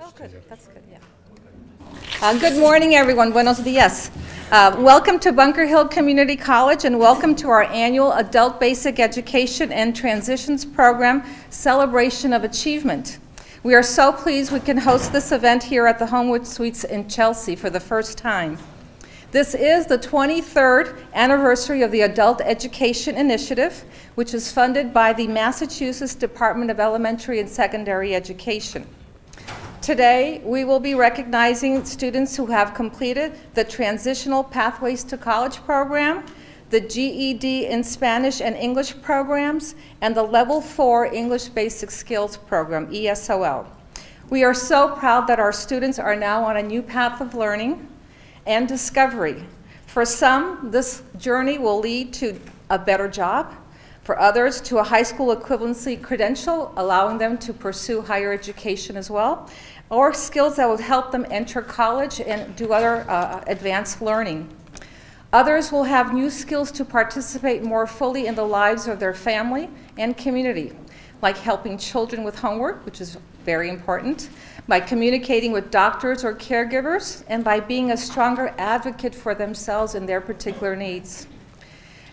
Oh, good. That's good, yeah. Good morning, everyone. Buenos dias. Welcome to Bunker Hill Community College, and welcome to our annual Adult Basic Education and Transitions Program Celebration of Achievement. We are so pleased we can host this event here at the Homewood Suites in Chelsea for the first time. This is the 23rd anniversary of the Adult Education Initiative, which is funded by the Massachusetts Department of Elementary and Secondary Education. Today, we will be recognizing students who have completed the Transitional Pathways to College program, the GED in Spanish and English programs, and the Level 4 English Basic Skills program, ESOL. We are so proud that our students are now on a new path of learning and discovery. For some, this journey will lead to a better job. For others, to a high school equivalency credential, allowing them to pursue higher education as well, or skills that will help them enter college and do other advanced learning. Others will have new skills to participate more fully in the lives of their family and community, like helping children with homework, which is very important, by communicating with doctors or caregivers, and by being a stronger advocate for themselves and their particular needs.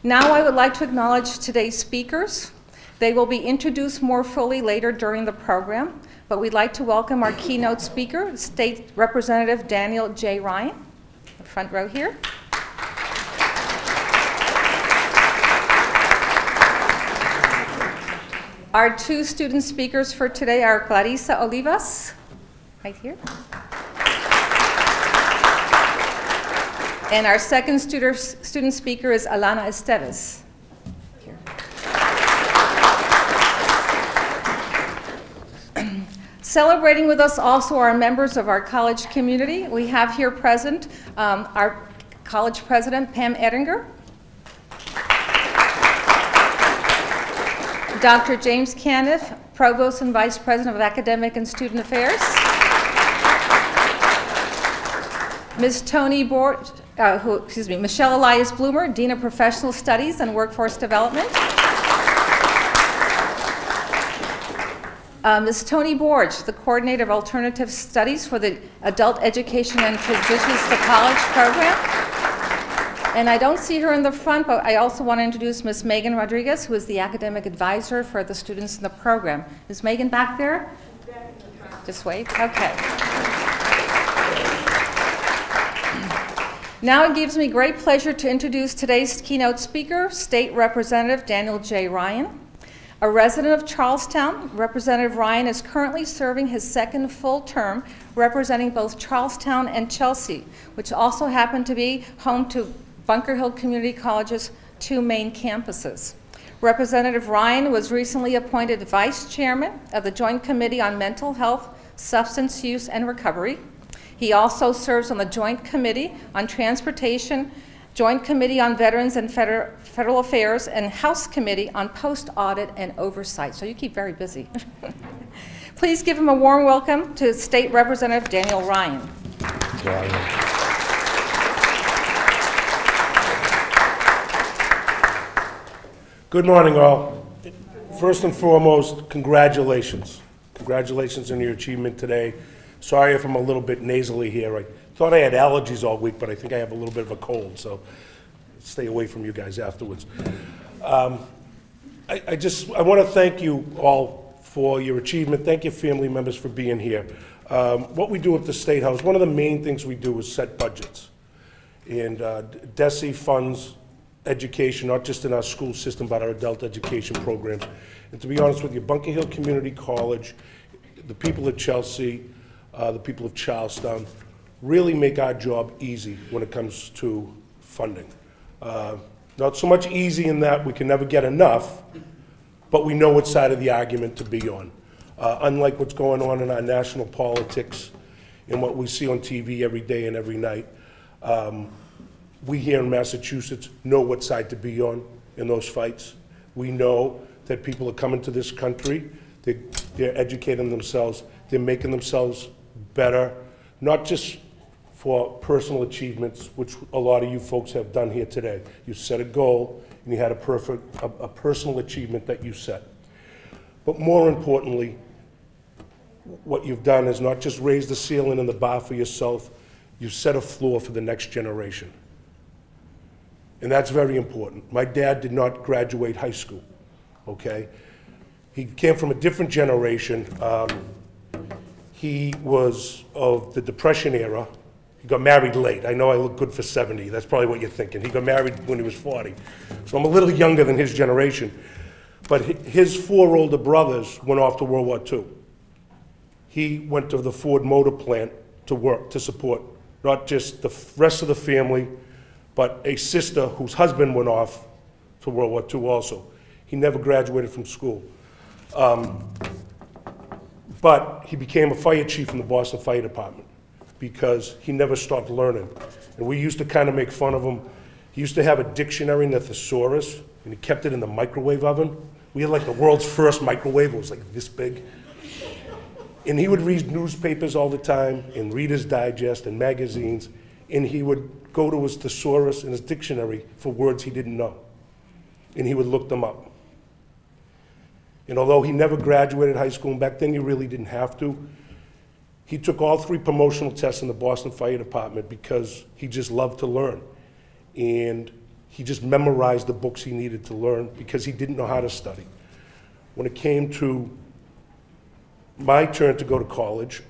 Now I would like to acknowledge today's speakers. They will be introduced more fully later during the program, but we'd like to welcome our keynote speaker, State Representative Daniel J. Ryan, the front row here. Our two student speakers for today are Clariza Olivas, right here. And our second student speaker is Alana Esteves. Here. Celebrating with us also are members of our college community. We have here present our college president, Pam Ettinger, Dr. James Caniff, Provost and Vice President of Academic and Student Affairs, Ms. Toni Borge, Michelle Elias Bloomer, Dean of Professional Studies and Workforce Development. Ms. Toni Borge, the Coordinator of Alternative Studies for the Adult Education and Transitions to College program. And I don't see her in the front, but I also want to introduce Ms. Megan Rodriguez, who is the Academic Advisor for the students in the program. Is Megan back there? Just wait, okay. Now it gives me great pleasure to introduce today's keynote speaker, State Representative Daniel J. Ryan. A resident of Charlestown, Representative Ryan is currently serving his second full term representing both Charlestown and Chelsea, which also happen to be home to Bunker Hill Community College's two main campuses. Representative Ryan was recently appointed Vice Chairman of the Joint Committee on Mental Health, Substance Use, and Recovery. He also serves on the Joint Committee on Transportation, Joint Committee on Veterans and Federal Affairs, and House Committee on Post-Audit and Oversight. So you keep very busy. Please give him a warm welcome to State Representative Daniel Ryan. Good morning, all. First and foremost, congratulations. Congratulations on your achievement today. Sorry if I'm a little bit nasally here. I thought I had allergies all week, but I think I have a little bit of a cold, so stay away from you guys afterwards. I want to thank you all for your achievement. Thank your family members for being here. What we do at the State House, one of the main things we do is set budgets. And DESE funds education, not just in our school system, but our adult education programs. And to be honest with you, Bunker Hill Community College, the people at Chelsea, the people of Charlestown, really make our job easy when it comes to funding. Not so much easy in that we can never get enough, but we know what side of the argument to be on. Unlike what's going on in our national politics and what we see on TV every day and every night, we here in Massachusetts know what side to be on in those fights. We know that people are coming to this country, they're educating themselves, they're making themselves better, not just for personal achievements, which a lot of you folks have done here today. You set a goal and you had a personal achievement that you set. But more importantly, what you've done is not just raise the ceiling and the bar for yourself, you've set a floor for the next generation. And that's very important. My dad did not graduate high school, okay? He came from a different generation. He was of the Depression era. He got married late. I know I look good for 70. That's probably what you're thinking. He got married when he was 40. So I'm a little younger than his generation. But his 4 older brothers went off to World War II. He went to the Ford Motor Plant to work, to support not just the rest of the family, but a sister whose husband went off to World War II also. He never graduated from school. But he became a fire chief in the Boston Fire Department because he never stopped learning. And we used to kind of make fun of him. He used to have a dictionary in the thesaurus, and he kept it in the microwave oven. We had like the world's first microwave. It was like this big. And he would read newspapers all the time and Reader's Digest and magazines, and he would go to his thesaurus and his dictionary for words he didn't know, and he would look them up. And although he never graduated high school, and back then you really didn't have to, he took all 3 promotional tests in the Boston Fire Department because he just loved to learn. And he just memorized the books he needed to learn because he didn't know how to study. When it came to my turn to go to college,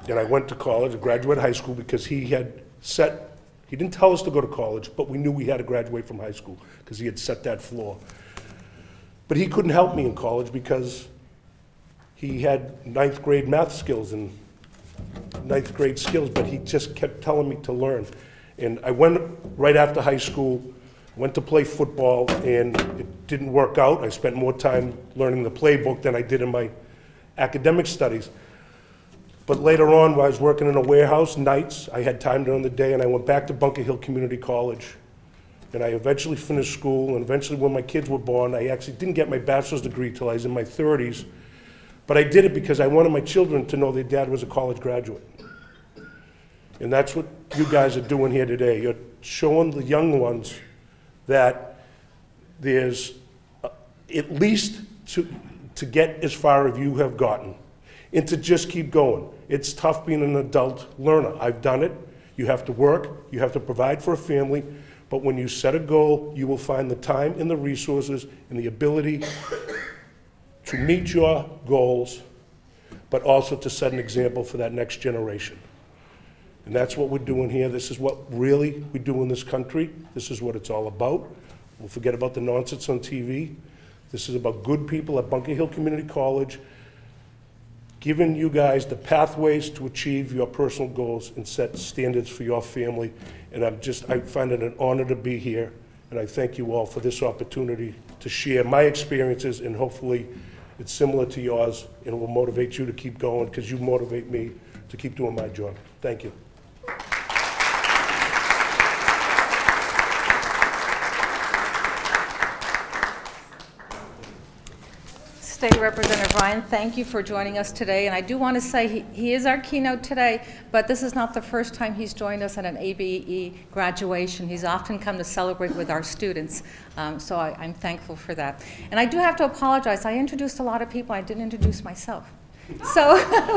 and I went to college, I graduated high school because he didn't tell us to go to college, but we knew we had to graduate from high school because he had set that floor. But he couldn't help me in college because he had 9th grade math skills and 9th grade skills, but he just kept telling me to learn. And I went right after high school, went to play football, and it didn't work out. I spent more time learning the playbook than I did in my academic studies. But later on, while I was working in a warehouse nights, I had time during the day, and I went back to Bunker Hill Community College. And I eventually finished school, and eventually when my kids were born, I actually didn't get my bachelor's degree till I was in my 30s. But I did it because I wanted my children to know their dad was a college graduate. And that's what you guys are doing here today. You're showing the young ones that there's at least to get as far as you have gotten, and to just keep going. It's tough being an adult learner. I've done it. You have to work, you have to provide for a family, but when you set a goal, you will find the time and the resources and the ability to meet your goals, but also to set an example for that next generation. And that's what we're doing here. This is what really we do in this country. This is what it's all about. We'll forget about the nonsense on TV. This is about good people at Bunker Hill Community College, giving you guys the pathways to achieve your personal goals and set standards for your family. And I find it an honor to be here, and I thank you all for this opportunity to share my experiences, and hopefully it's similar to yours, and it will motivate you to keep going because you motivate me to keep doing my job. Thank you. State Representative Ryan, thank you for joining us today. And I do want to say he is our keynote today, but this is not the first time he's joined us at an ABE graduation. He's often come to celebrate with our students, so I'm thankful for that. And I do have to apologize. I introduced a lot of people. I didn't introduce myself. So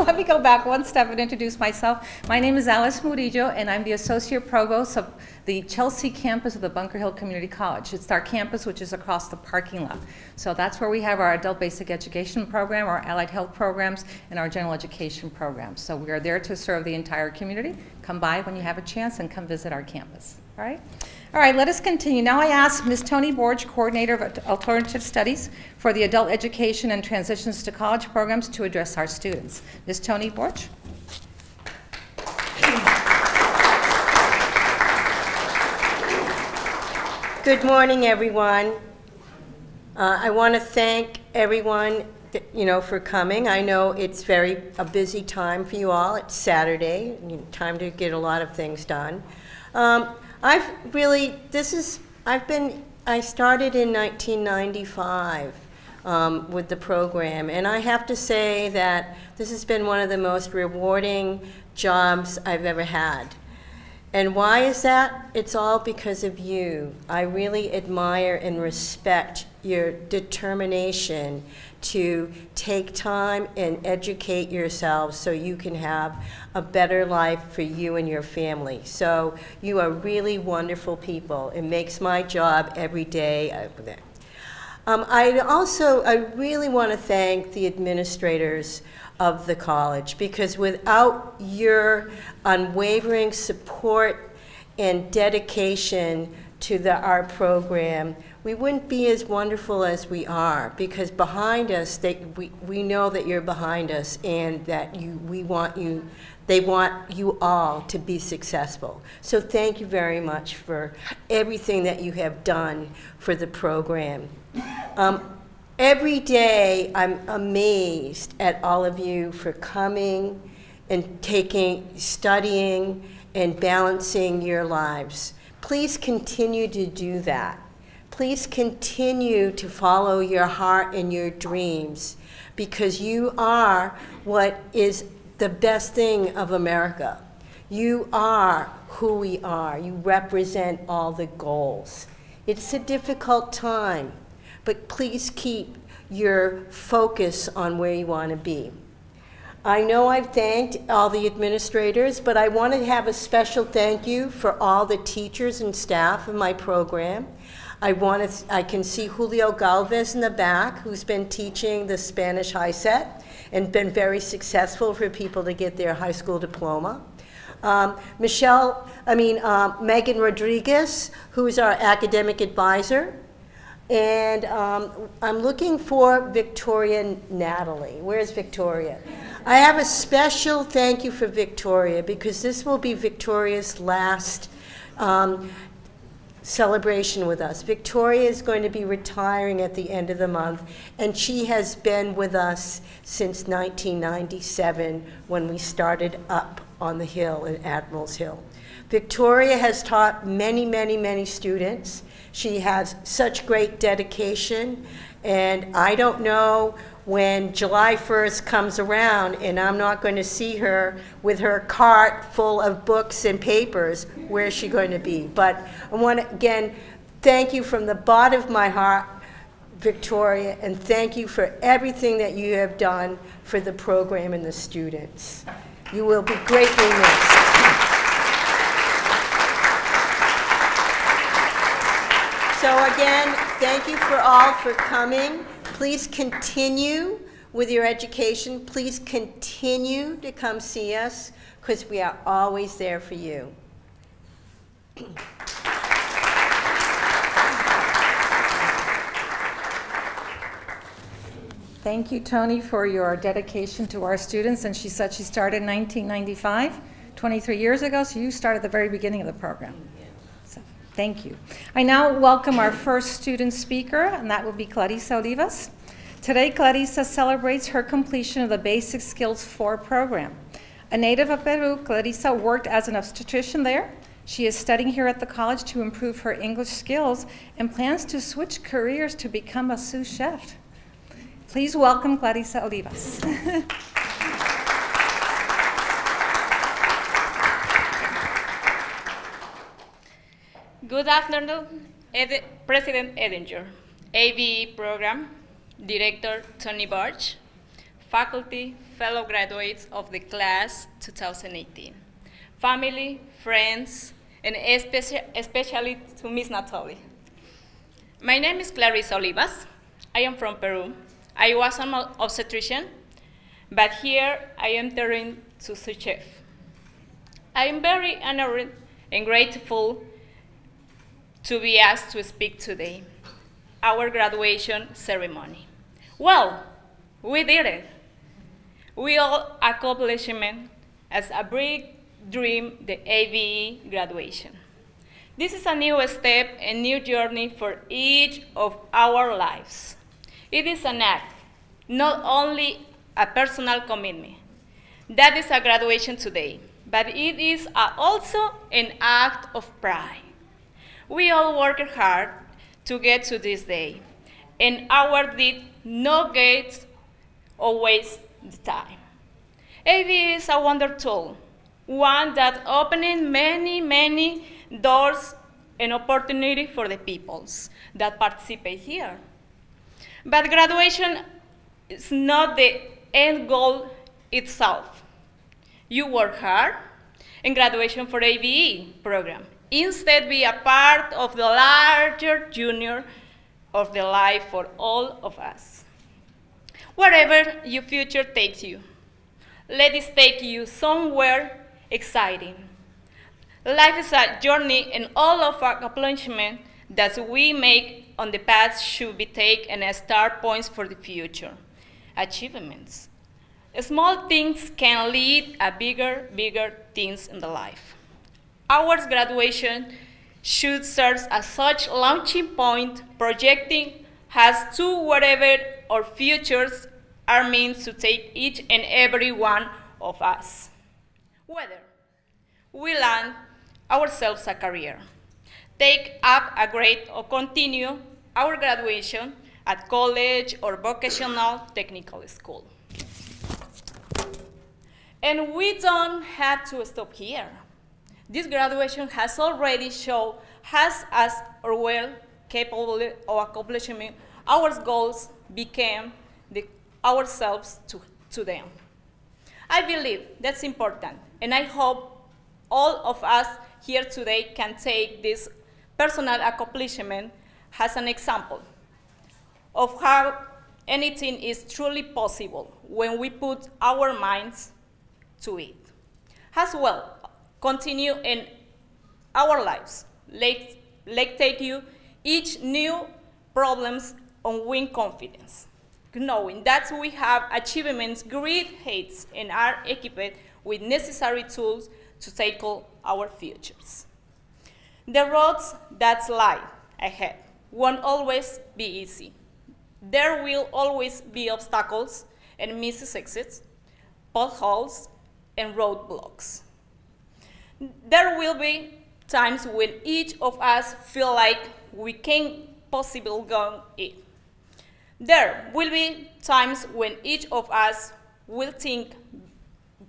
let me go back one step and introduce myself. My name is Alice Murillo, and I'm the Associate Provost of the Chelsea campus of the Bunker Hill Community College. It's our campus, which is across the parking lot. So that's where we have our adult basic education program, our allied health programs, and our general education programs. So we are there to serve the entire community. Come by when you have a chance and come visit our campus. All right? All right, let us continue. Now I ask Ms. Toni Borge, Coordinator of Alternative Studies for the Adult Education and Transitions to College Programs, to address our students. Ms. Toni Borge. Good morning, everyone. I want to thank everyone, for coming. I know it's a busy time for you all. It's Saturday, time to get a lot of things done. I started in 1995 with the program, and I have to say that this has been one of the most rewarding jobs I've ever had. And why is that? It's all because of you. I really admire and respect your determination to take time and educate yourselves so you can have a better life for you and your family. So you are really wonderful people. It makes my job every day. I really want to thank the administrators of the college, because without your unwavering support and dedication to our program, we wouldn't be as wonderful as we are, because behind us, we know that you're behind us and that they want you all to be successful. So thank you very much for everything that you have done for the program. Every day, I'm amazed at all of you for coming and studying and balancing your lives. Please continue to do that. Please continue to follow your heart and your dreams, because you are what is the best thing of America. You are who we are. You represent all the goals. It's a difficult time, but please keep your focus on where you want to be. I know I've thanked all the administrators, but I want to have a special thank you for all the teachers and staff of my program. I can see Julio Galvez in the back, who's been teaching the Spanish high set and been very successful for people to get their high school diploma. Megan Rodriguez, who's our academic advisor. And I'm looking for Victoria Natalie. Where's Victoria? I have a special thank you for Victoria, because this will be Victoria's last celebration with us. Victoria is going to be retiring at the end of the month, and she has been with us since 1997, when we started up on the hill in Admiral's Hill. Victoria has taught many, many, many students. She has such great dedication, and I don't know when July 1st comes around and I'm not going to see her with her cart full of books and papers, where is she going to be? But I want to, again, thank you from the bottom of my heart, Victoria, and thank you for everything that you have done for the program and the students. You will be greatly missed. So again, thank you for all for coming. Please continue with your education. Please continue to come see us, because we are always there for you. Thank you, Toni, for your dedication to our students. And she said she started in 1995, 23 years ago, so you started at the very beginning of the program. So, thank you. I now welcome our first student speaker, and that will be Clariza Olivas. Today, Clariza celebrates her completion of the Basic Skills 4 program. A native of Peru, Clariza worked as an obstetrician there. She is studying here at the college to improve her English skills and plans to switch careers to become a sous chef. Please welcome Clariza Olivas. Good afternoon, President Edinger, ABE Program, Director Toni Borge, faculty, fellow graduates of the class 2018, family, friends, and especially to Miss Natalie. My name is Clariza Olivas. I am from Peru. I was an obstetrician, but here I am turning to sous chef. I am very honored and grateful to be asked to speak today, our graduation ceremony. Well, we did it. We all accomplishment as a big dream, the ABE graduation. This is a new step, a new journey for each of our lives. It is an act, not only a personal commitment. That is a graduation today, but it is also an act of pride. We all worked hard to get to this day, and our did not get or waste the time. ABE is a wonder tool. one that opening many, many doors and opportunity for the peoples that participate here. But graduation is not the end goal itself. You work hard in graduation for ABE program. Instead, be a part of the larger journey of the life for all of us. Wherever your future takes you, let it take you somewhere exciting. Life is a journey, and all of our accomplishments that we make on the path should be taken as start points for the future. Achievements. Small things can lead to bigger things in the life. Our graduation should serve as such launching point, projecting us to whatever our futures are meant to take each and every one of us. Whether we land ourselves a career, take up a grade, or continue our graduation at college or vocational technical school. And we don't have to stop here. This graduation has already shown us as well capable of accomplishing our goals, became ourselves to them. I believe that's important, and I hope all of us here today can take this personal accomplishment as an example of how anything is truly possible when we put our minds to it. As well, continue in our lives. Let take you each new problems on win confidence, knowing that we have achievements, great heights, and are equipped with necessary tools to tackle our futures. The roads that lie ahead won't always be easy. There will always be obstacles and missed exits, potholes, and roadblocks. There will be times when each of us feel like we can't possibly go it. There will be times when each of us will think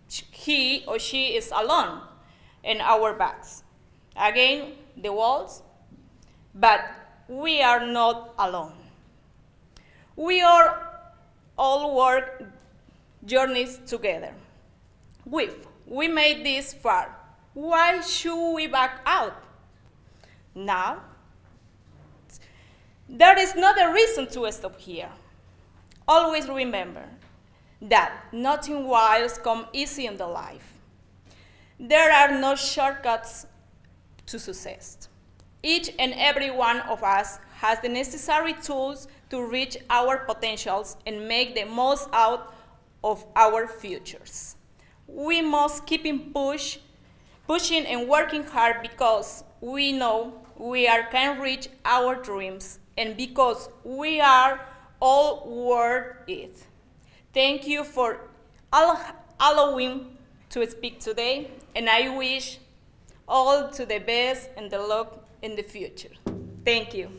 he or she is alone in our backs. Again, the walls, but we are not alone. We are all work journeys together. We made this far. Why should we back out? Now, there is not a reason to stop here. Always remember that nothing wilds come easy in the life. There are no shortcuts to success. Each and every one of us has the necessary tools to reach our potentials and make the most out of our futures. We must keep pushing and working hard because we know we can reach our dreams and because we are all worth it. Thank you for allowing to speak today, and I wish all to the best and the luck in the future. Thank you.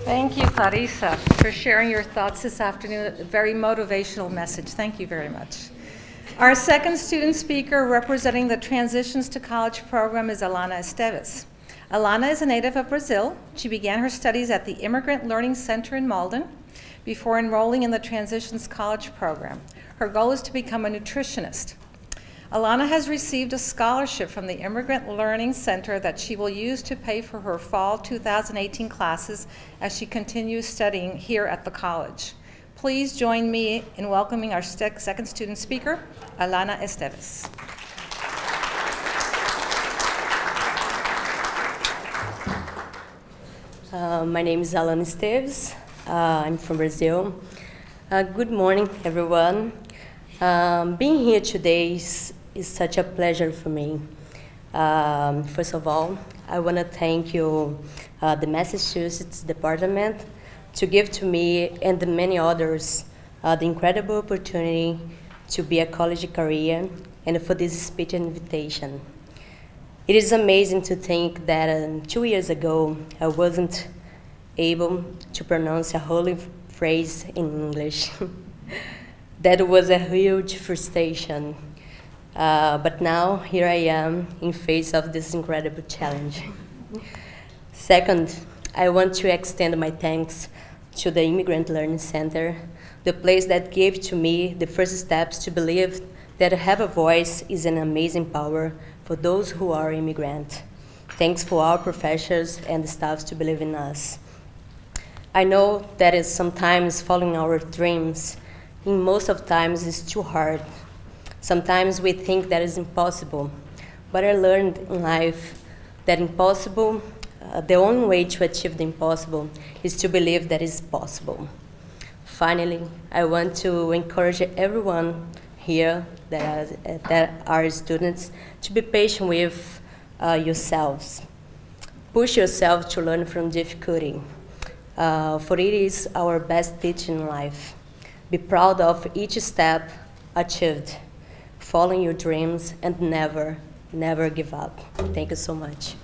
Thank you, Clariza, for sharing your thoughts this afternoon. A very motivational message. Thank you very much. Our second student speaker representing the Transitions to College program is Alana Esteves. Alana is a native of Brazil. She began her studies at the Immigrant Learning Center in Malden before enrolling in the Transitions College program. Her goal is to become a nutritionist. Alana has received a scholarship from the Immigrant Learning Center that she will use to pay for her fall 2018 classes as she continues studying here at the college. Please join me in welcoming our second student speaker, Alana Esteves. My name is Alana Esteves. I'm from Brazil. Good morning, everyone. Being here today is such a pleasure for me. First of all, I want to thank you, the Massachusetts Department, to give to me and the many others the incredible opportunity to be a college career and for this speech invitation. It is amazing to think that 2 years ago, I wasn't able to pronounce a holy phrase in English. That was a huge frustration. But now, here I am in face of this incredible challenge. Second, I want to extend my thanks to the Immigrant Learning Center, the place that gave to me the first steps to believe that have a voice is an amazing power for those who are immigrant. Thanks for our professors and staffs to believe in us. I know that is sometimes following our dreams. In most of times it's too hard. Sometimes we think that is impossible, but I learned in life that the only way to achieve the impossible is to believe that it's possible. Finally, I want to encourage everyone here that are students to be patient with yourselves. Push yourself to learn from difficulty, for it is our best teacher in life. Be proud of each step achieved. Follow your dreams and never, never give up. Thank you so much.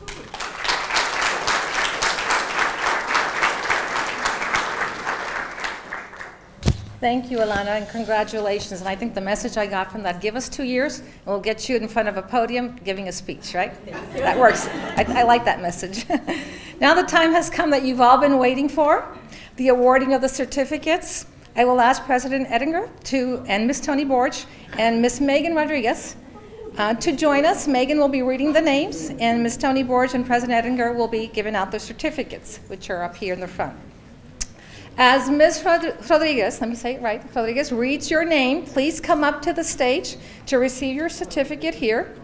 Thank you, Alana, and congratulations. And I think the message I got from that, give us 2 years, and we'll get you in front of a podium giving a speech, right? That works. I like that message. Now the time has come that you've all been waiting for, the awarding of the certificates. I will ask President Edinger and Ms. Toni Borge and Ms. Megan Rodriguez to join us. Megan will be reading the names, and Ms. Toni Borge and President Edinger will be giving out the certificates, which are up here in the front. As Ms. Rodriguez, let me say it right, Rodriguez reads your name, please come up to the stage to receive your certificate here.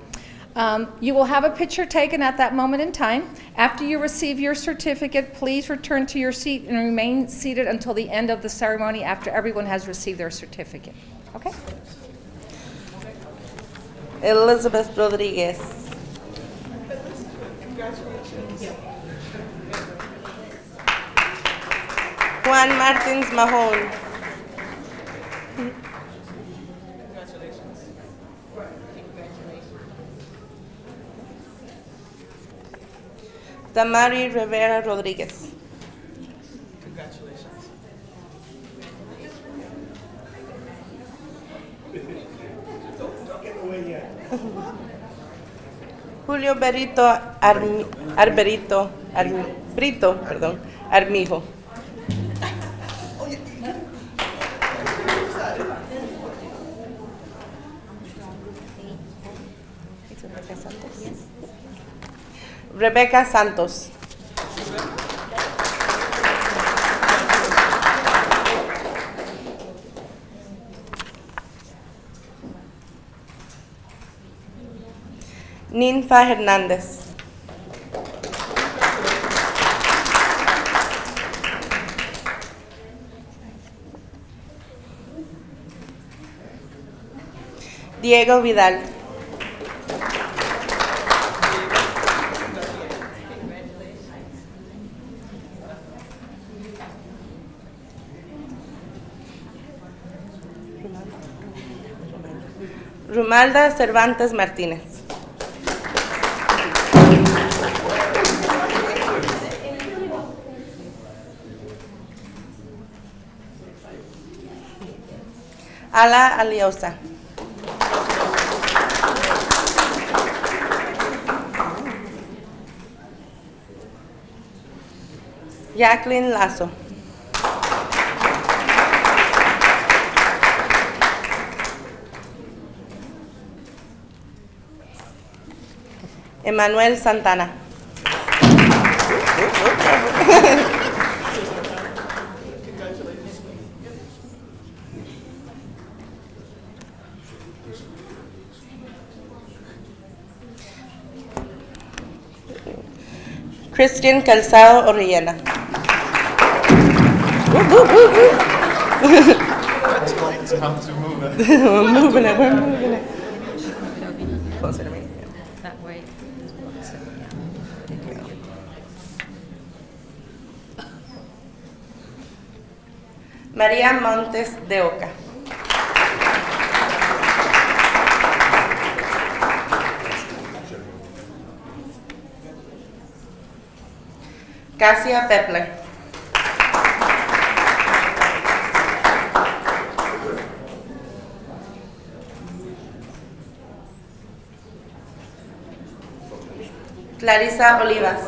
You will have a picture taken at that moment in time. After you receive your certificate, please return to your seat and remain seated until the end of the ceremony after everyone has received their certificate. Okay? Elizabeth Rodriguez. Juan Martins Mahone. Tamari Rivera Rodriguez. Congratulations. Don't get away yet. Julio Brito Armijo. Rebecca Santos. Ninfa Hernández. Diego Vidal. Rumalda Cervantes Martínez. Ala Aliosa. Jacqueline Lazo. Emanuel Santana. Christian Calzado Orellana. We're moving it. Closer to me. That way. María Montes de Oca. Cassia Pepler. Clariza Olivas.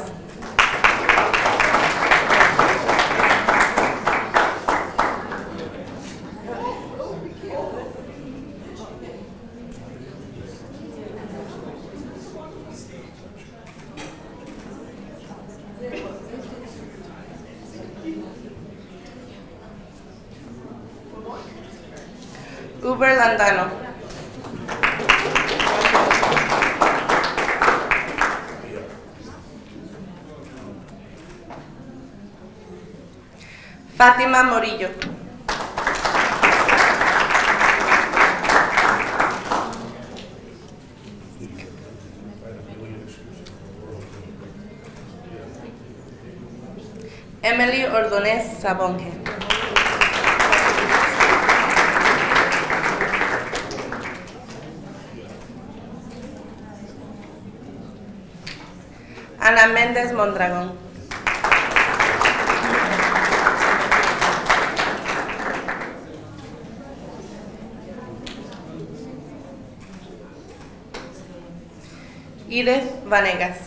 Uber Landano. Fátima Murillo. Emily Ordonez Sabonge. Ana Méndez Mondragón. Iris Vanegas.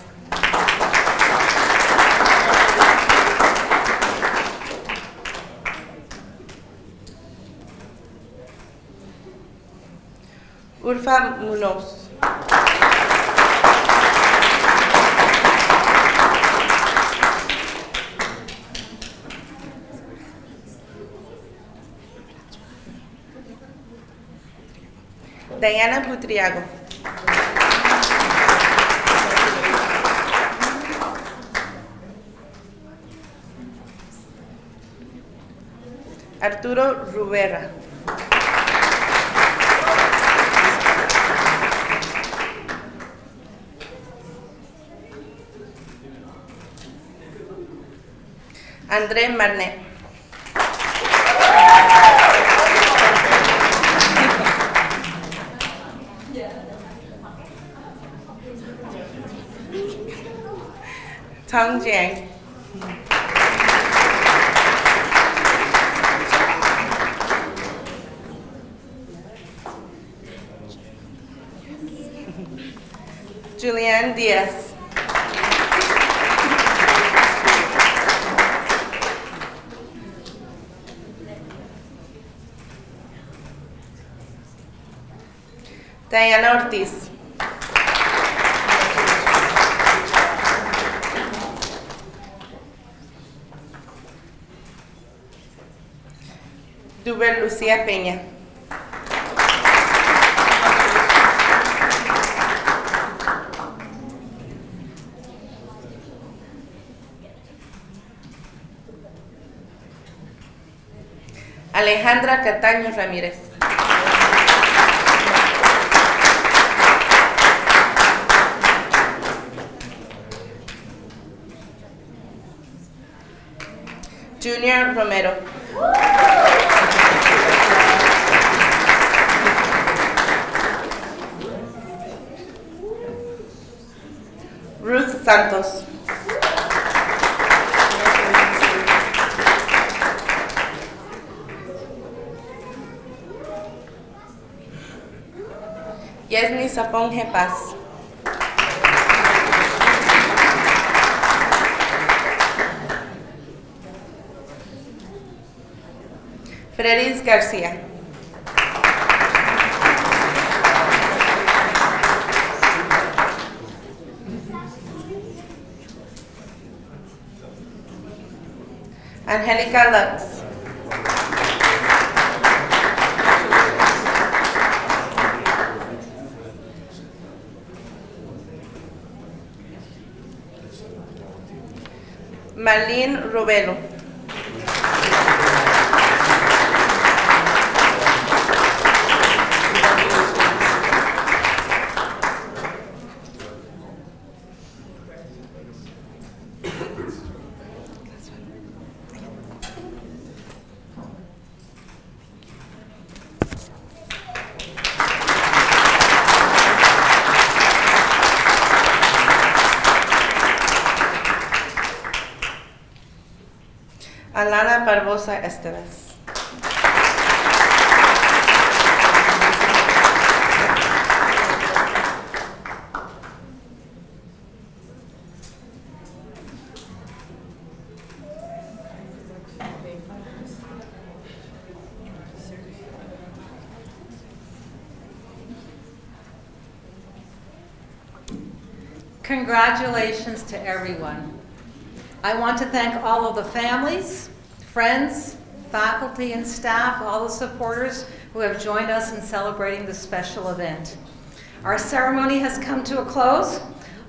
Urfa Munoz. Diana Putriago. Arturo Rubera. André Marnet. Tong Jiang. Julianne Diaz. Diana Ortiz. Duber Lucía Peña. Alejandra Cataño Ramírez. Junior Romero. Ruth Santos. Yesni Saponge Paz. Fredis García. Angélica Lux. Marlene Robelo. Alana Barbosa Esteves. Congratulations to everyone. I want to thank all of the families, friends, faculty and staff, all the supporters who have joined us in celebrating this special event. Our ceremony has come to a close.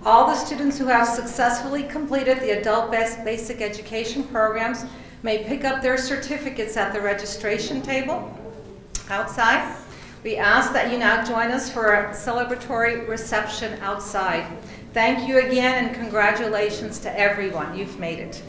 All the students who have successfully completed the adult basic education programs may pick up their certificates at the registration table outside. We ask that you now join us for a celebratory reception outside. Thank you again and congratulations to everyone. You've made it.